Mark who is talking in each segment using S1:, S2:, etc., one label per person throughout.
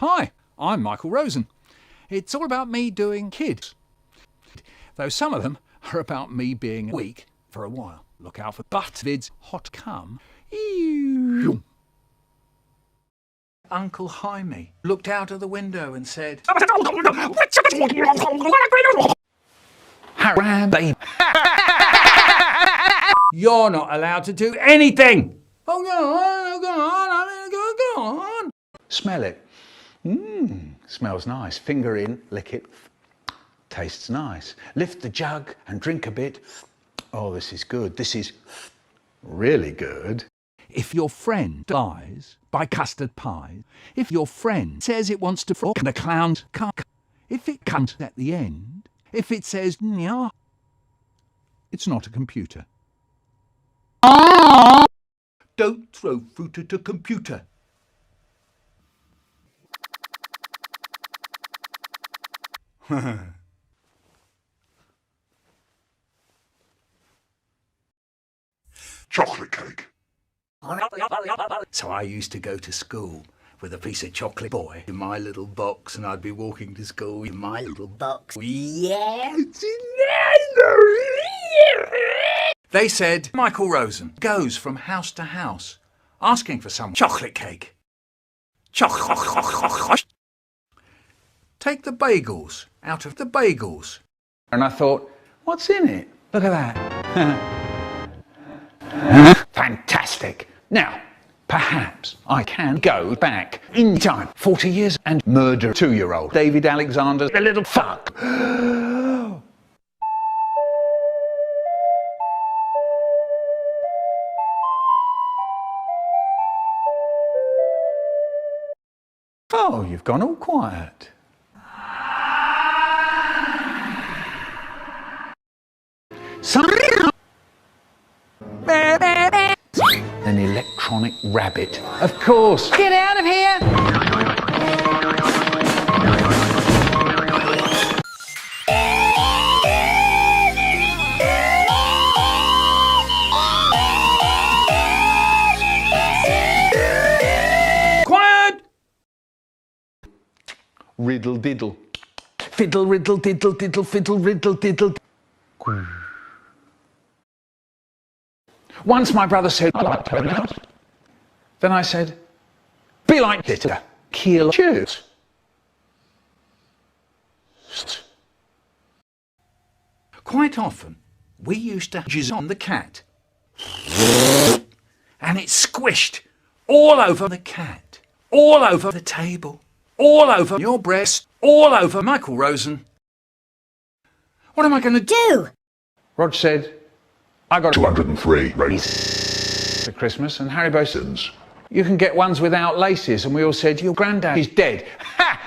S1: Hi, I'm Michael Rosen. It's all about me doing kids, though some of them are about me being weak for a while. Look out for butt vids, hot cum. Ew. Uncle Jaime looked out of the window and said, "Haram, babe. You're not allowed to do anything." Oh, go on. Smell it. Smells nice. Finger in, lick it. Tastes nice. Lift the jug and drink a bit. Oh, this is good. This is really good. If your friend dies by custard pie, if your friend says it wants to frog the clown's cock, if it comes at the end, if it says nya, it's not a computer. Don't throw fruit at a computer.
S2: Chocolate cake.
S1: So I used to go to school with a piece of chocolate boy in my little box, and I'd be walking to school in my little box. Yes. They said Michael Rosen goes from house to house asking for some chocolate cake. Take the bagels out of the bagels. And I thought, what's in it? Look at that. Fantastic. Now, perhaps I can go back in time 40 years and murder 2-year-old David Alexander, the little fuck. Oh, you've gone all quiet. An electronic rabbit. Of course. Get out of here! Quiet! Riddle diddle. Fiddle riddle diddle diddle fiddle riddle diddle. Once my brother said, then I said, be like this, kill choose. Quite often, we used to jizz on the cat, and it squished all over the cat, all over the table, all over your breast, all over Michael Rosen. What am I going to do? Rog said, I got
S2: 203
S1: races for Christmas and Haribo Sins. You can get ones without laces, and we all said, your granddad is dead. Ha!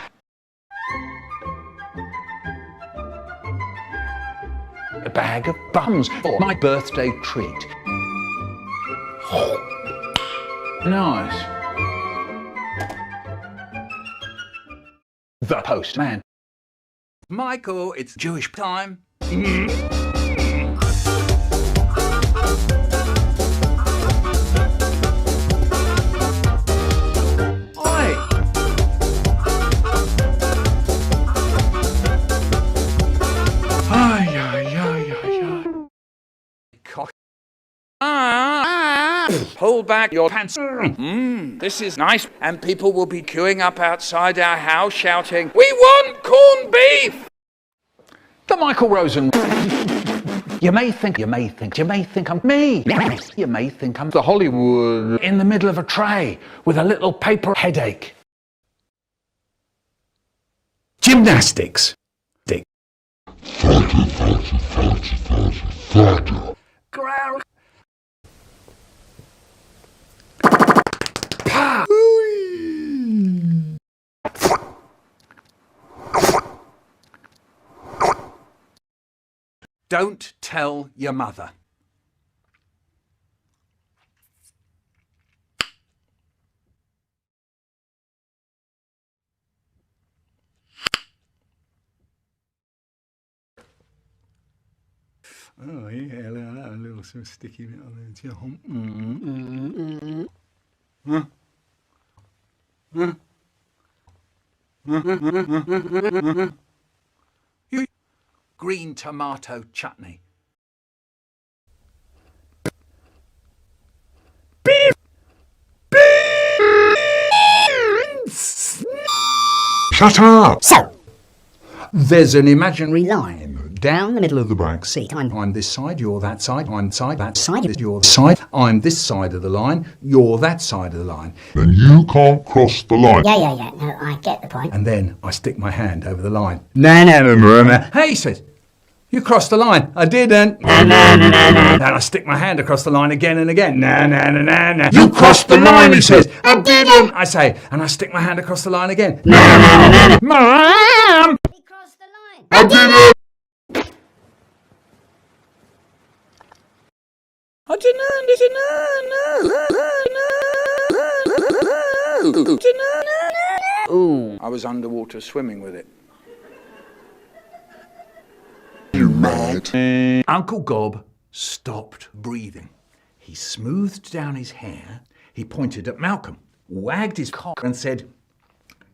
S1: A bag of bums for my birthday treat. Nice. The postman. Michael, it's Jewish time. Hold back your pants. This is nice. And people will be queuing up outside our house shouting, we want corned beef! The Michael Rosen. You may think I'm me. You may think I'm the Hollywood in the middle of a tray with a little paper headache. Gymnastics. Growl. Don't tell your mother. Oh yeah, look at that, a little sort of sticky bit on there. Green tomato chutney.
S2: Shut up! So, there's an imaginary line down the middle of the back seat. I'm this side, you're that side, I'm that side, you're this side, I'm this side of the line, you're that side of the line.
S3: Then you can't cross the line.
S4: Yeah. No, I get the point.
S2: And then I stick my hand over the line. No. Hey, he says, you crossed the line. I didn't. No. And I stick my hand across the line again and again. No. You crossed the line, he says. I didn't. I say, and I stick my hand across the line again. No. Mom!
S4: He crossed the line.
S3: I didn't.
S1: I didn't. Ooh, I was underwater swimming with it.
S3: You mad?
S2: Uncle Gob stopped breathing. He smoothed down his hair. He pointed at Malcolm, wagged his cock and said,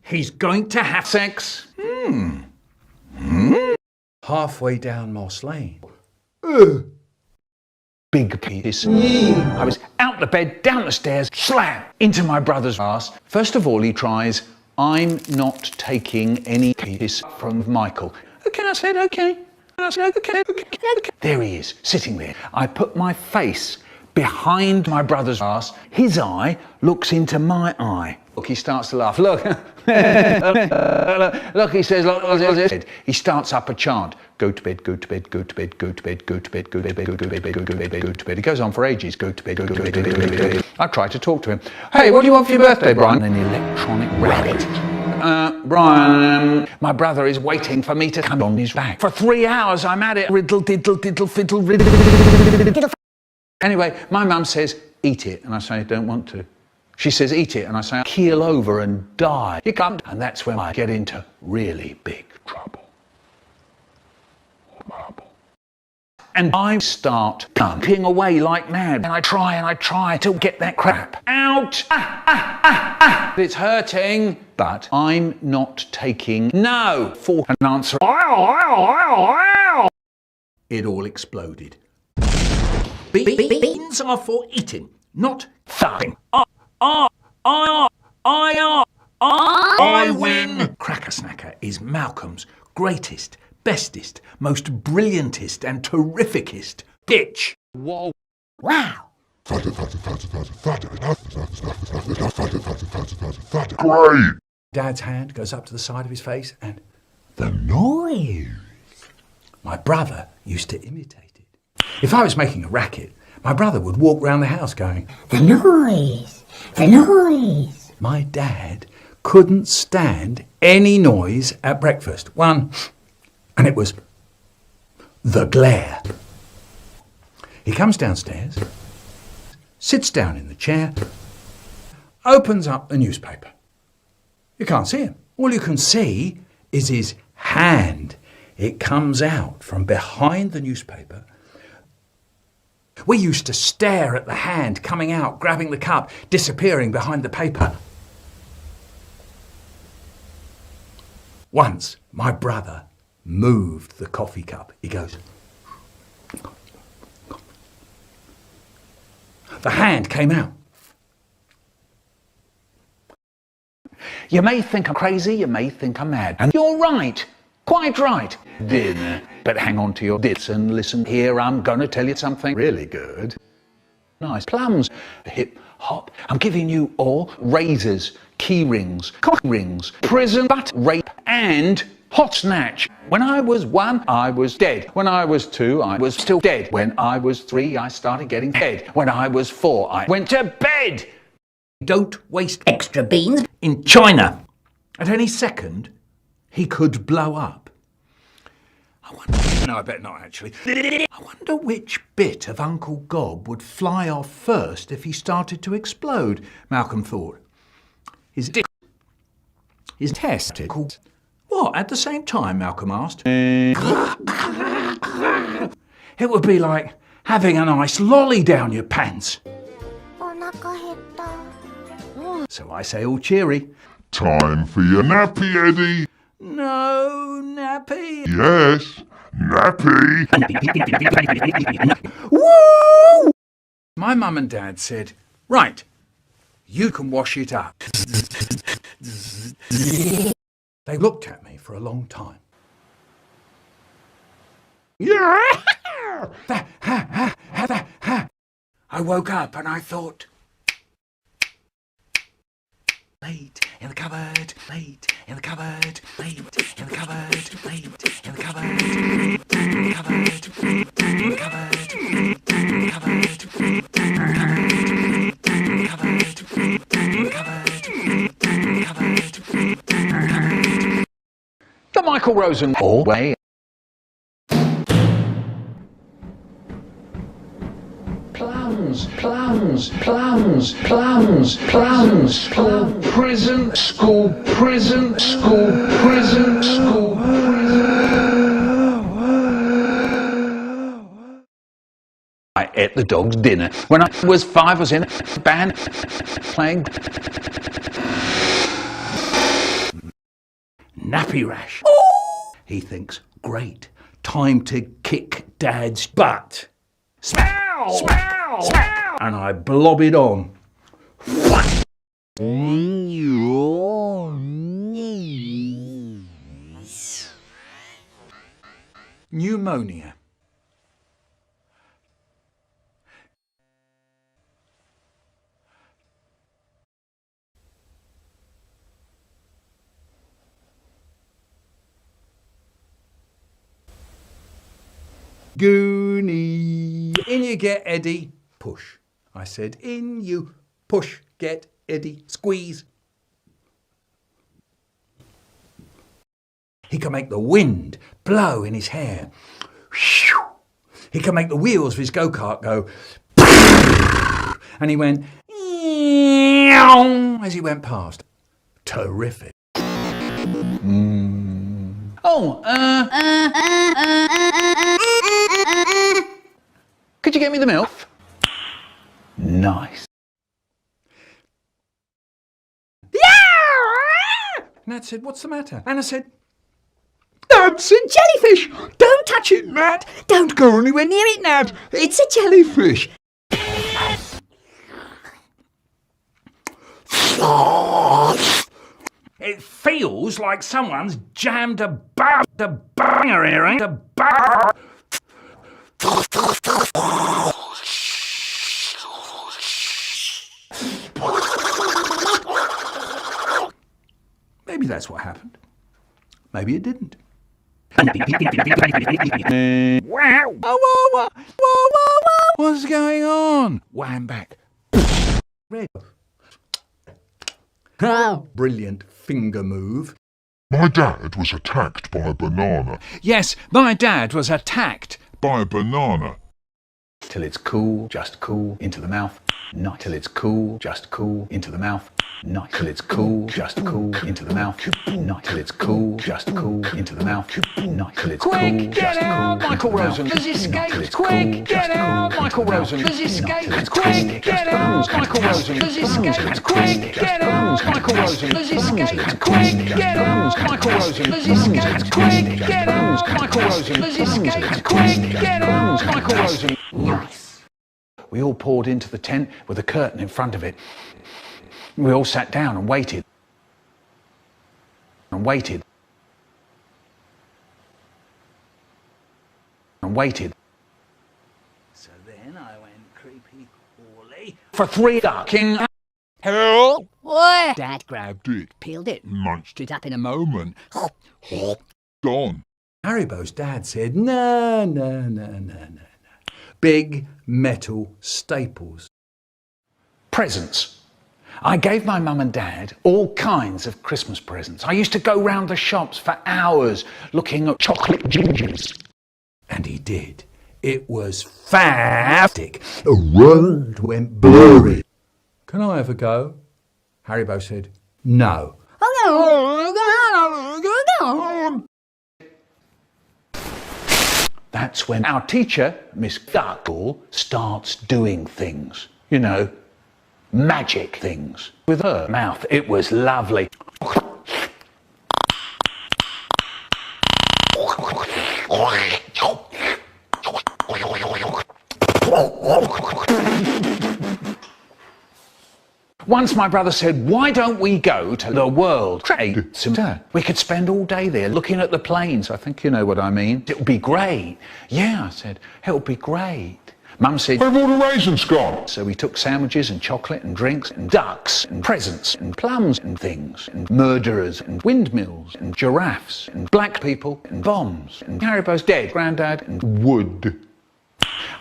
S2: he's going to have sex. Halfway down Moss Lane.
S1: Big piece. I was out the bed, down the stairs, slam, into my brother's ass. First of all, he tries, I'm not taking any piss from Michael. Okay, I said, okay. Okay. There he is, sitting there. I put my face behind my brother's ass. His eye looks into my eye. Look, he starts to laugh. Look. Look, he says, look. He starts up a chant. Go to bed, go to bed, go to bed, go to bed, go to bed, go to bed, go to bed, go to bed, go to bed. It goes on for ages. Go to bed, go to bed, go to bed, go to bed. I try to talk to him. Hey, what do you want for your birthday, Brian? An electronic rabbit. Brian, my brother is waiting for me to come on his back. For 3 hours I'm at it. Riddle, diddle, diddle, fiddle, riddle. Anyway, my mum says, eat it. And I say, I don't want to. She says, eat it. And I say, keel over and die. You can't. And that's when I get into really big trouble. And I start pumping away like mad. And I try to get that crap out. It's hurting. But I'm not taking no for an answer. It all exploded. Beans are for eating, not thumping. I win. Cracker Snacker is Malcolm's greatest, bestest, most brilliantest and terrificest bitch. Whoa.
S4: Wow.
S3: Great.
S2: Dad's hand goes up to the side of his face and the noise. My brother used to imitate it. If I was making a racket, my brother would walk round the house going,
S4: The noise.
S2: My dad couldn't stand any noise at breakfast. One, and it was the glare. He comes downstairs, sits down in the chair, opens up a newspaper. You can't see him. All you can see is his hand. It comes out from behind the newspaper. We used to stare at the hand coming out, grabbing the cup, disappearing behind the paper. Once, my brother moved the coffee cup. He goes, the hand came out.
S1: You may think I'm crazy, you may think I'm mad. And you're right, quite right. Dinner. But hang on to your dits and listen here, I'm gonna tell you something really good. Nice plums, hip hop. I'm giving you all razors, key rings, cock rings, prison butt, rape, and hot snatch. When I was 1, I was dead. When I was 2, I was still dead. When I was 3, I started getting dead. When I was 4, I went to bed.
S2: Don't waste extra beans in China. At any second, he could blow up. No, I bet not, actually. I wonder which bit of Uncle Gob would fly off first if he started to explode, Malcolm thought. His testicles. What, at the same time, Malcolm asked. It would be like having a nice lolly down your pants. So I say all cheery,
S3: Time for your nappy, Eddie.
S2: No nappy.
S3: Yes, nappy.
S2: Woo! My mum and dad said, right, you can wash it up. They looked at me for a long time. I woke up and I thought, late in the cupboard, late in the cupboard, late in the cupboard, late in the cupboard, in the cupboard, in the cupboard, in the cupboard,
S1: The Michael Rosen way. Plums, plums, plums, plums, plums, school, prison, school, prison, school, prison, school, I ate the dog's dinner. When I was 5, I was in a band playing
S2: nappy rash. He thinks, great, time to kick Dad's butt. Smell! Smell! Smell! And I blob it on. Pneumonia. Goonie. In you get, Eddie. Push. I said, in you. Push. Get, Eddie. Squeeze. He can make the wind blow in his hair. He can make the wheels of his go-kart go. And he went as he went past. Terrific.
S1: Oh, could you get me the milk? Nice.
S2: Nat said, what's the matter? Anna said, that's a jellyfish. Don't touch it, Nat. Don't go anywhere near it, Nat. It's a jellyfish. It feels like someone's jammed a banger earring. Maybe that's what happened. Maybe it didn't. Wow! Whoa, what's going on? Wham back. Red. Brilliant finger move.
S3: My dad was attacked by a banana.
S2: Yes, my dad was attacked.
S3: By a banana.
S1: Till it's cool, just cool, into the mouth. Not till it's cool, just cool, into the mouth. Not till it's cool, just cool, into the mouth. Not till it's cool, just cool, into the mouth. Not till it's cool, just cool, Michael Rosen has escaped. Quick, get out, Michael Rosen has escaped. Quick, get out, Michael Rosen has escaped. Quick, get out, Michael Rosen has escaped. Quick, get out, Michael Rosen has escaped. Quick, get out, Michael Rosen has escaped. Quick, get out, Michael Rosen. Nice. We all poured into the tent with a curtain in front of it. We all sat down and waited. And waited. And waited.
S2: So then I went creepy Orly
S1: For 3 ducking.
S3: Help!
S4: What?
S3: Dad grabbed it,
S4: Peeled it.
S3: munched it up in a moment. Gone.
S2: Haribo's dad said, no. Big metal staples.
S1: Presents. I gave my mum and dad all kinds of Christmas presents. I used to go round the shops for hours looking at chocolate gingers.
S2: And he did. It was fantastic. The world went blurry. Can I have a go? Haribo said, no.
S1: That's when our teacher, Miss Duckle, starts doing things. You know, magic things. With her mouth, it was lovely. Once my brother said, why don't we go to the World Trade Center? We could spend all day there looking at the planes. I think you know what I mean. It would be great. Yeah, I said, it would be great. Mum said,
S3: Where have all the raisins gone?
S1: so we took sandwiches and chocolate and drinks and ducks and presents and plums and things and murderers and windmills and giraffes and black people and bombs and Haribo's dead granddad and wood.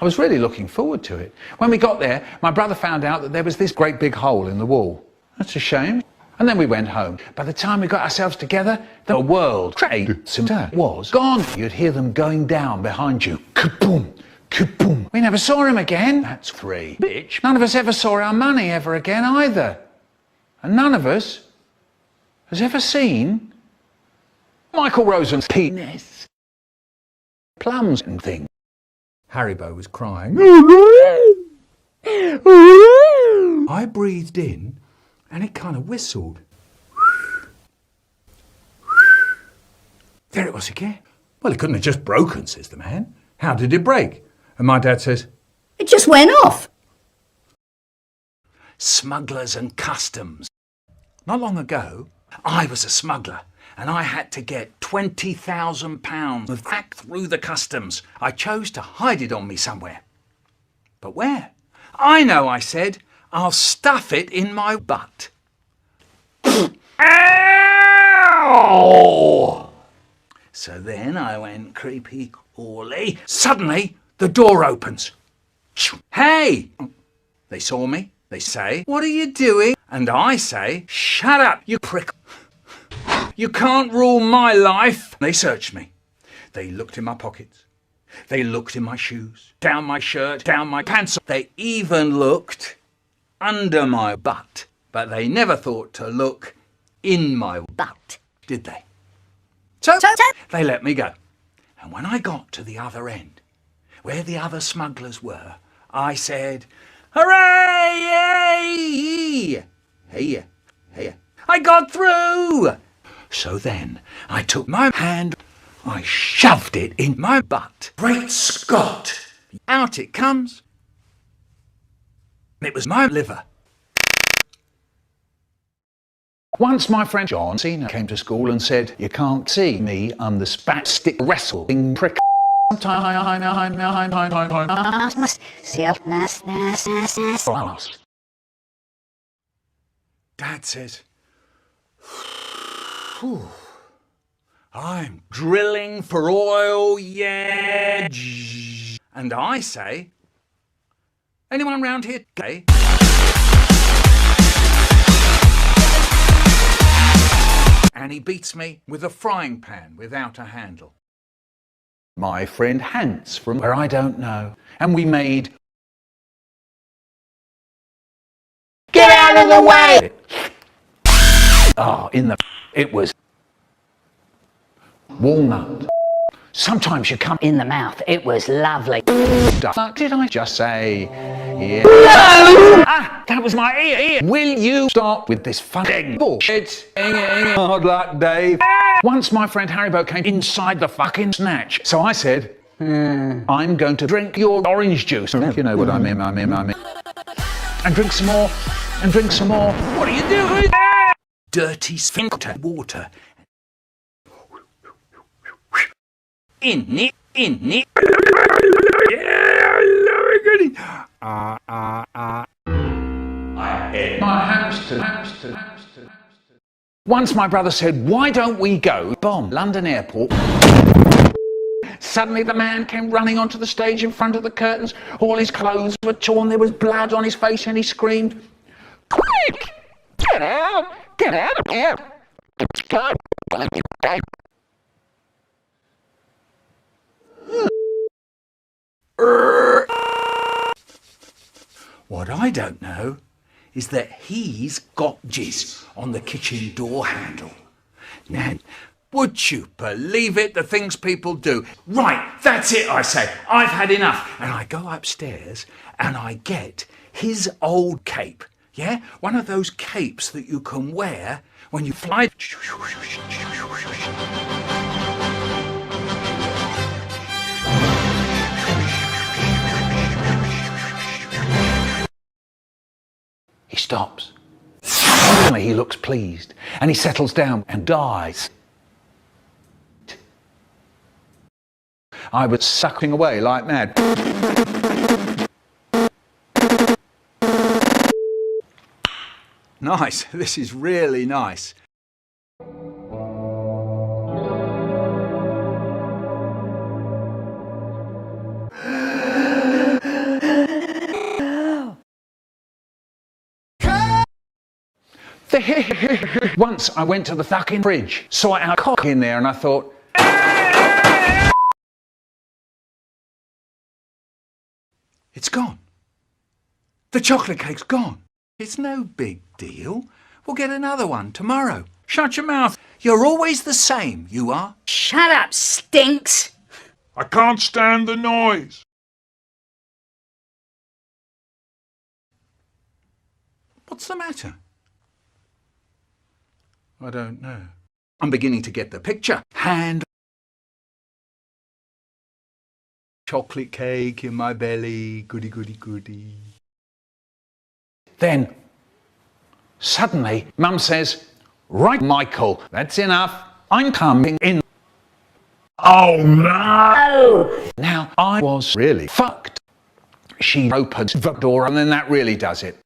S1: I was really looking forward to it. When we got there, my brother found out that there was this great big hole in the wall. That's a shame. And then we went home. By the time we got ourselves together, the World Trade Center was gone. You'd hear them going down behind you. Kaboom! Kaboom! We never saw him again. That's 3. Bitch. None of us ever saw our money ever again either. And none of us has ever seen Michael Rosen's penis. Plums and things.
S2: Haribo was crying. I breathed in and it kind of whistled. There it was again. Well, it couldn't have just broken, says the man. How did it break? And my dad says,
S4: It just went off.
S2: smugglers and customs. Not long ago, I was a smuggler and I had to get £20,000 of crack through the customs. I chose to hide it on me somewhere. But where? I know, I said. I'll stuff it in my butt. Ow! So then I went creepy crawly. Suddenly, the door opens. Hey! They saw me. They say, what are you doing? And I say, shut up, you prick. You can't rule my life. They searched me. They looked in my pockets. They looked in my shoes, down my shirt, down my pants. They even looked under my butt. But they never thought to look in my butt, did they? So they let me go. And when I got to the other end, where the other smugglers were, I said, hooray! Hey, hey, I got through! So then I took my hand, I shoved it in my butt. Great Scott! Out it comes. It was my liver.
S1: Once my friend John Cena came to school and said, you can't see me, I'm the spastic wrestling prick.
S2: Dad says, I'm drilling for oil, yeah. And I say, anyone round here gay? And he beats me with a frying pan without a handle.
S1: My friend Hans from where I don't know. And we made... Get out of the way! It was... walnut. Sometimes you come
S4: In the mouth. It was lovely.
S1: Fuck, did I just say? Yeah. No! Ah, that was my ear. Will you stop with this fucking bullshit? Hard luck, Dave. Once my friend Haribo came inside the fucking snatch. So I said, I'm going to drink your orange juice. You know what I mean. And drink some more. And drink some more. What are you doing?
S2: Dirty sphincter water. In it.
S1: My hamster. Once my brother said, why don't we go bomb London Airport? Suddenly the man came running onto the stage in front of the curtains. All his clothes were torn, there was blood on his face, and he screamed, quick! Get out of here!
S2: What I don't know is that he's got jizz on the kitchen door handle. Now, would you believe it, the things people do? Right, that's it, I say. I've had enough. And I go upstairs and I get his old cape. Yeah? One of those capes that you can wear when you fly.
S1: looks pleased, and he settles down and dies. I was sucking away like mad.
S2: Nice. This is really nice.
S1: Once I went to the fucking fridge, saw our cock in there, and I thought,
S2: It's gone. The chocolate cake's gone. It's no big deal. We'll get another one tomorrow. Shut your mouth. You're always the same, you are.
S4: Shut up, stinks.
S3: I can't stand the noise.
S2: What's the matter? I don't know. I'm beginning to get the picture. Hand. Chocolate cake in my belly. Goody, goody, goody.
S1: then suddenly Mum says, "Right, Michael, that's enough. I'm coming in."
S3: Oh no!
S1: Now I was really fucked. She opened the door and then that really does it.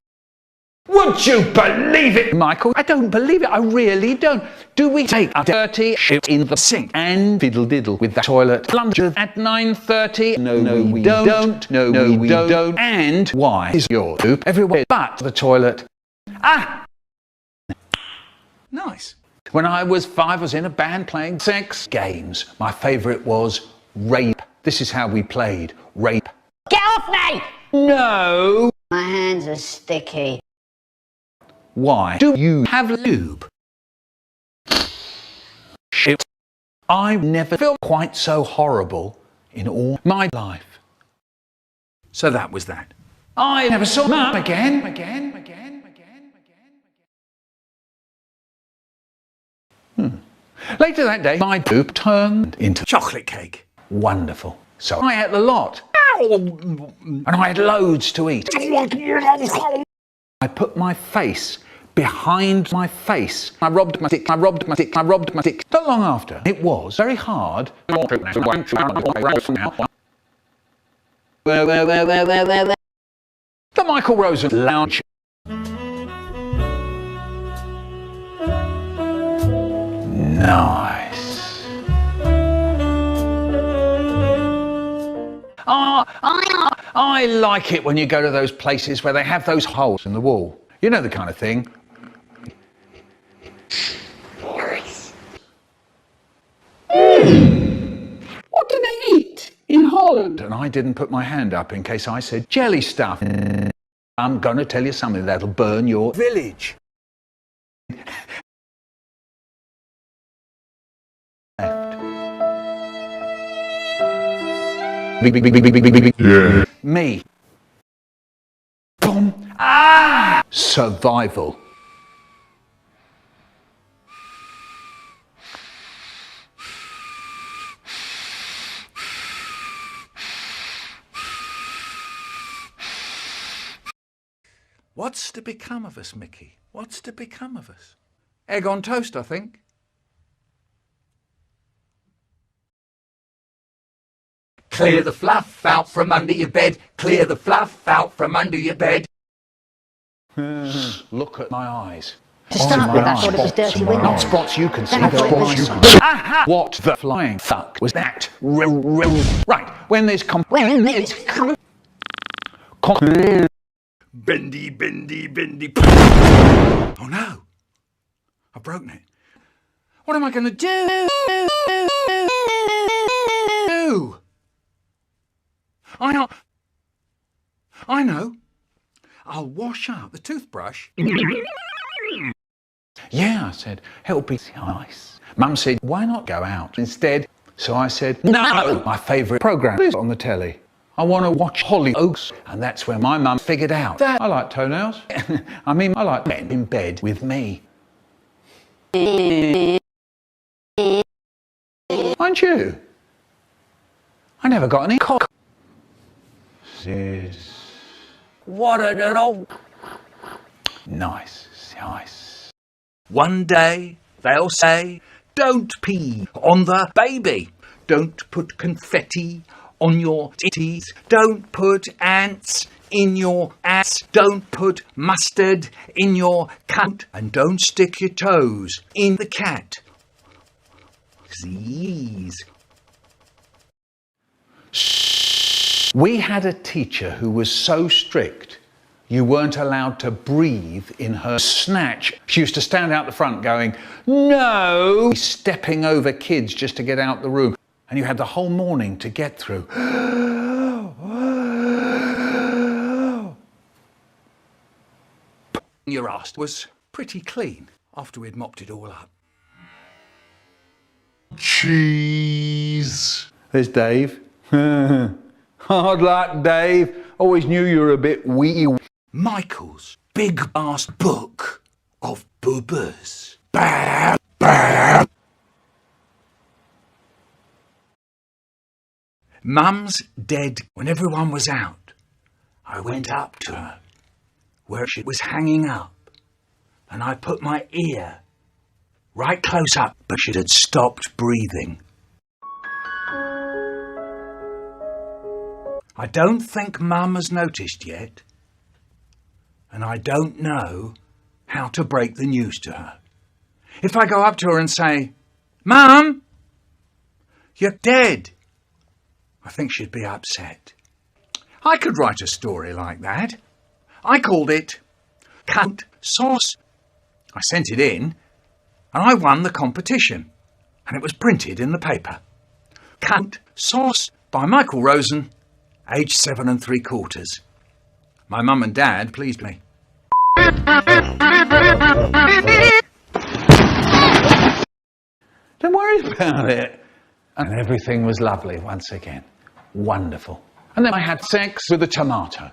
S1: Would you believe it, Michael? I don't believe it, I really don't. Do we take a dirty shit in the sink and fiddle-diddle with the toilet plunger at 9:30? No, we don't. No, we don't. And why is your poop everywhere but the toilet? Ah!
S2: Nice.
S1: When I was 5, I was in a band playing sex games. My favourite was rape. This is how we played. Rape.
S4: Get off me!
S1: No!
S4: My hands are sticky.
S1: Why do you have lube? Shit. I've never felt quite so horrible in all my life.
S2: So that was that.
S1: I never saw Mum again. Later that day, my poop turned into
S2: Chocolate cake.
S1: wonderful. So I ate a lot. And I had loads to eat. I put my face behind my face. I robbed my dick. Not long after, it was very hard. The Michael Rosen Lounge. Nice. I like it when you go to those places where they have those holes in the wall. You know the kind of thing. What do they eat in Holland? And I didn't put my hand up in case I said jelly stuff. I'm going to tell you something that'll burn your village.
S3: Yeah.
S1: Me. Boom. Ah! Survival.
S2: What's to become of us, Mickey? What's to become of us? Egg on toast, I think.
S5: Clear the fluff out from under your bed. Clear the fluff out from under your bed.
S1: Look at my eyes.
S4: To start with, I thought it was dirty window.
S1: Not spots you can see.
S4: Then I thought it was-
S1: Aha! What the flying fuck was that? Right, when there's
S2: Bendy, bendy, bendy. Oh no! I've broken it. What am I going to do? I know. I'll wash out the toothbrush.
S1: Yeah, I said, it'll be nice. Mum said, why not go out instead? So I said, no, my favourite programme is on the telly. I want to watch Hollyoaks. And that's where my mum figured out that I like toenails. I like men in bed with me. Aren't you? I never got any cock. What a little... Nice.
S2: One day they'll say, don't pee on the baby. Don't put confetti on your titties. Don't put ants in your ass. Don't put mustard in your cunt. And don't stick your toes in the cat. Please.
S1: We had a teacher who was so strict you weren't allowed to breathe in her snatch. She used to stand out the front going, no, stepping over kids just to get out the room. And you had the whole morning to get through.
S2: Your ass was pretty clean after we'd mopped it all up.
S3: Cheese.
S1: There's Dave. Hard luck, Dave. Always knew you were a bit wee.
S2: Michael's big ass book of boobers. Mum's dead. When everyone was out, I went up to her where she was hanging up and I put my ear right close up, but she had stopped breathing. I don't think Mum has noticed yet, and I don't know how to break the news to her. If I go up to her and say, Mum, you're dead, I think she'd be upset. I could write a story like that. I called it Cunt Sauce. I sent it in, and I won the competition, and it was printed in the paper. Cunt Sauce by Michael Rosen, age 7 3/4. My mum and dad pleased me.
S1: Don't worry about it. And everything was lovely once again. Wonderful. And then I had sex with a tomato.